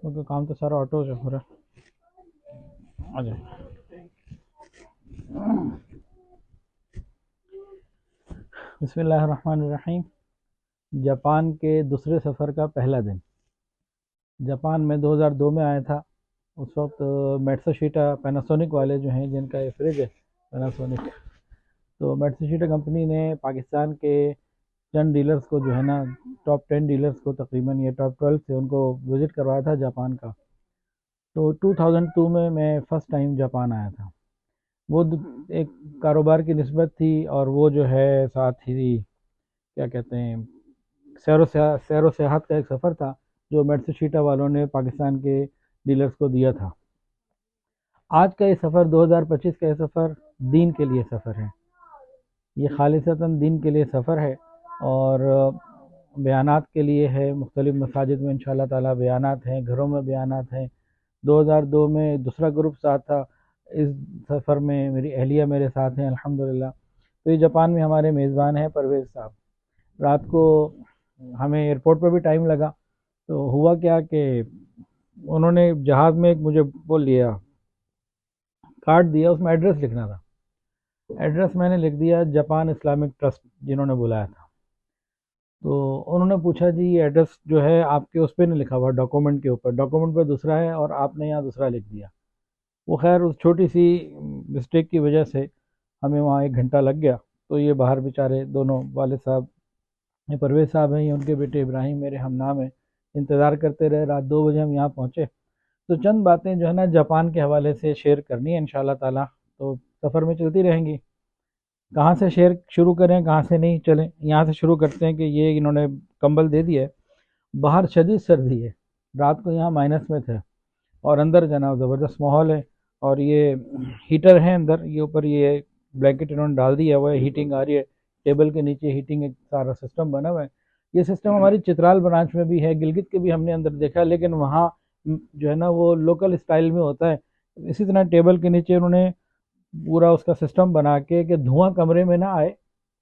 کیونکہ کام تو سارا آٹو سے ہو رہا ہے. آ جائیں. بسم اللہ الرحمن الرحیم. جاپان کے دوسرے سفر کا پہلا دن. جاپان میں 2002 میں آیا تھا. اس وقت میٹسوشیٹا پیناسونک والے جو ہیں جن کا یہ فریج ہے پیناسونک، تو میٹسوشیٹا کمپنی نے پاکستان کے چند ڈیلرز کو جو ہے نا ٹاپ 10 ڈیلرز کو تقریباً یہ ٹاپ 12 سے ان کو وزٹ کروایا تھا جاپان کا. تو 2002 میں فرسٹ ٹائم جاپان آیا تھا. وہ ایک کاروبار کی نسبت تھی، اور وہ جو ہے ساتھ ہی کیا کہتے ہیں سیر و سیاحت کا ایک سفر تھا جو میٹسوشیٹا والوں نے پاکستان کے ڈیلرز کو دیا تھا. آج کا یہ سفر 2025 کا یہ سفر دین کے لیے سفر ہے. یہ خالصتاً دین کے لیے سفر ہے اور بیانات کے لیے ہے. مختلف مساجد میں انشاءاللہ تعالی بیانات ہیں، گھروں میں بیانات ہیں. 2002 میں دوسرا گروپ ساتھ تھا. اس سفر میں میری اہلیہ میرے ساتھ ہیں الحمدللہ. تو یہ جاپان میں ہمارے میزبان ہیں پرویز صاحب. رات کو ہمیں ایئرپورٹ پہ بھی ٹائم لگا. تو ہوا کیا کہ انہوں نے جہاز میں ایک مجھے بول لیا کارڈ دیا، اس میں ایڈریس لکھنا تھا. ایڈریس میں نے لکھ دیا جاپان اسلامک ٹرسٹ جنہوں نے بلایا تھا. تو انہوں نے پوچھا جی یہ ایڈریس جو ہے آپ کے اس پہ نہیں لکھا ہوا ڈاکومنٹ کے اوپر، ڈاکومنٹ پہ دوسرا ہے اور آپ نے یہاں دوسرا لکھ دیا. وہ خیر اس چھوٹی سی مسٹیک کی وجہ سے ہمیں وہاں 1 گھنٹہ لگ گیا. تو یہ باہر بیچارے دونوں والد صاحب، یہ پرویز صاحب ہیں، یہ ان کے بیٹے ابراہیم میرے ہم نام ہیں، انتظار کرتے رہے. رات 2 بجے ہم یہاں پہنچے. تو چند باتیں جو ہے نا جاپان کے حوالے سے شیئر کرنی ہے انشاءاللہ تعالی، تو سفر میں چلتی رہیں گی. کہاں سے شیئر شروع کریں کہاں سے نہیں، چلیں یہاں سے شروع کرتے ہیں کہ یہ انہوں نے کمبل دے دیا ہے. باہر شدید سردی ہے، رات کو یہاں مائنس میں تھے، اور اندر جناب زبردست ماحول ہے. اور یہ ہیٹر ہے اندر، یہ اوپر یہ بلینکٹ انہوں نے ڈال دیا ہوا ہے، ہیٹنگ آ رہی ہے. ٹیبل کے نیچے ہیٹنگ ایک سارا سسٹم بنا ہوا ہے. یہ سسٹم ہماری چترال برانچ میں بھی ہے، گلگت کے بھی ہم نے اندر دیکھا، لیکن وہاں جو ہے نا وہ لوکل اسٹائل میں ہوتا ہے. اسی طرح ٹیبل کے نیچے انہوں نے پورا اس کا سسٹم بنا کے کہ دھواں کمرے میں نہ آئے،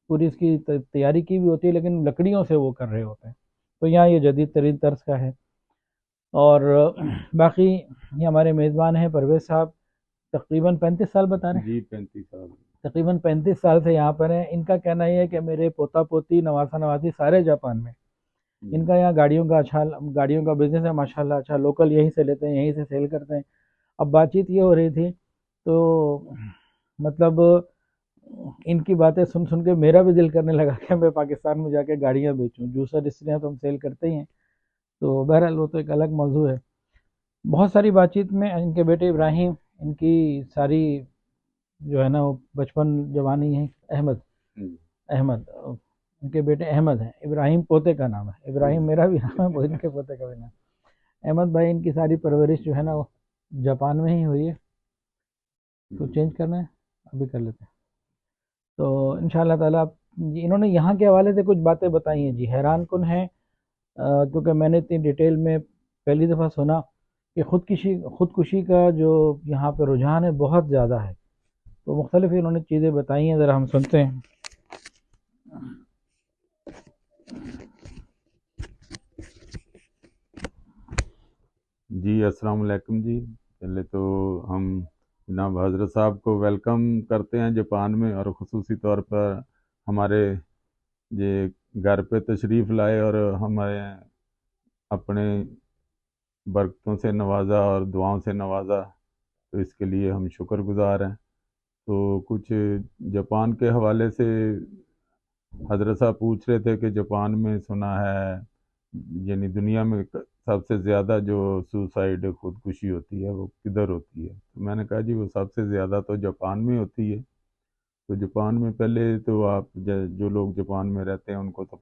پوری اس کی تیاری کی بھی ہوتی ہے، لیکن لکڑیوں سے وہ کر رہے ہوتے ہیں. تو یہاں یہ جدید ترین طرز کا ہے. اور باقی یہ ہمارے میزبان ہیں پرویز صاحب، تقریباً 35 سال بتا رہے ہیں. جی 35 سال. تقریباً 35 سال سے یہاں پر ہیں. ان کا کہنا یہ ہے کہ میرے پوتا پوتی نواسا نواسی سارے جاپان میں. ان کا یہاں گاڑیوں کا بزنس ہے ماشاءاللہ اچھا، لوکل یہیں سے لیتے ہیں یہیں سے سیل کرتے ہیں. اب بات چیت یہ ہو رہی تھی تو مطلب ان کی باتیں سن سن کے میرا بھی دل کرنے لگا کہ میں پاکستان میں جا کے گاڑیاں بیچوں. جوسر اس طرح تو ہم سیل کرتے ہی ہیں. تو بہرحال وہ تو ایک الگ موضوع ہے. بہت ساری بات چیت میں ان کے بیٹے ابراہیم، ان کی ساری جو ہے نا وہ بچپن جوانی ہے. احمد ان کے بیٹے احمد ہیں، ابراہیم پوتے کا نام ہے، ابراہیم میرا بھی نام ہے، وہ ان کے پوتے کا بھی نام. احمد بھائی ان کی ساری پرورش جو ہے نا وہ جاپان میں ہی ہوئی ہے. تو چینج کرنا ہے ابھی کر لیتے ہیں. تو انشاءاللہ تعالیٰ انہوں نے یہاں کے حوالے سے کچھ باتیں بتائی ہیں جی، حیران کن ہیں. کیونکہ میں نے اتنی ڈیٹیل میں پہلی دفعہ سنا کہ خودکشی کا جو یہاں پہ رجحان ہے بہت زیادہ ہے. تو مختلف انہوں نے چیزیں بتائی ہیں، ذرا ہم سنتے ہیں. جی السلام علیکم جی. پہلے تو ہم جناب حضرت صاحب کو ویلکم کرتے ہیں جاپان میں، اور خصوصی طور پر ہمارے یہ گھر پہ تشریف لائے اور ہمارے اپنے برکتوں سے نوازا اور دعاؤں سے نوازا، تو اس کے لیے ہم شکر گزار ہیں. تو کچھ جاپان کے حوالے سے حضرت صاحب پوچھ رہے تھے کہ جاپان میں سنا ہے یعنی دنیا میں سب سے زیادہ جو سوسائڈ خودکشی ہوتی ہے وہ کدھر ہوتی ہے. تو میں نے کہا جی وہ سب سے زیادہ تو جاپان میں ہوتی ہے. تو جاپان میں پہلے تو آپ جو لوگ جاپان میں رہتے ہیں ان کو تو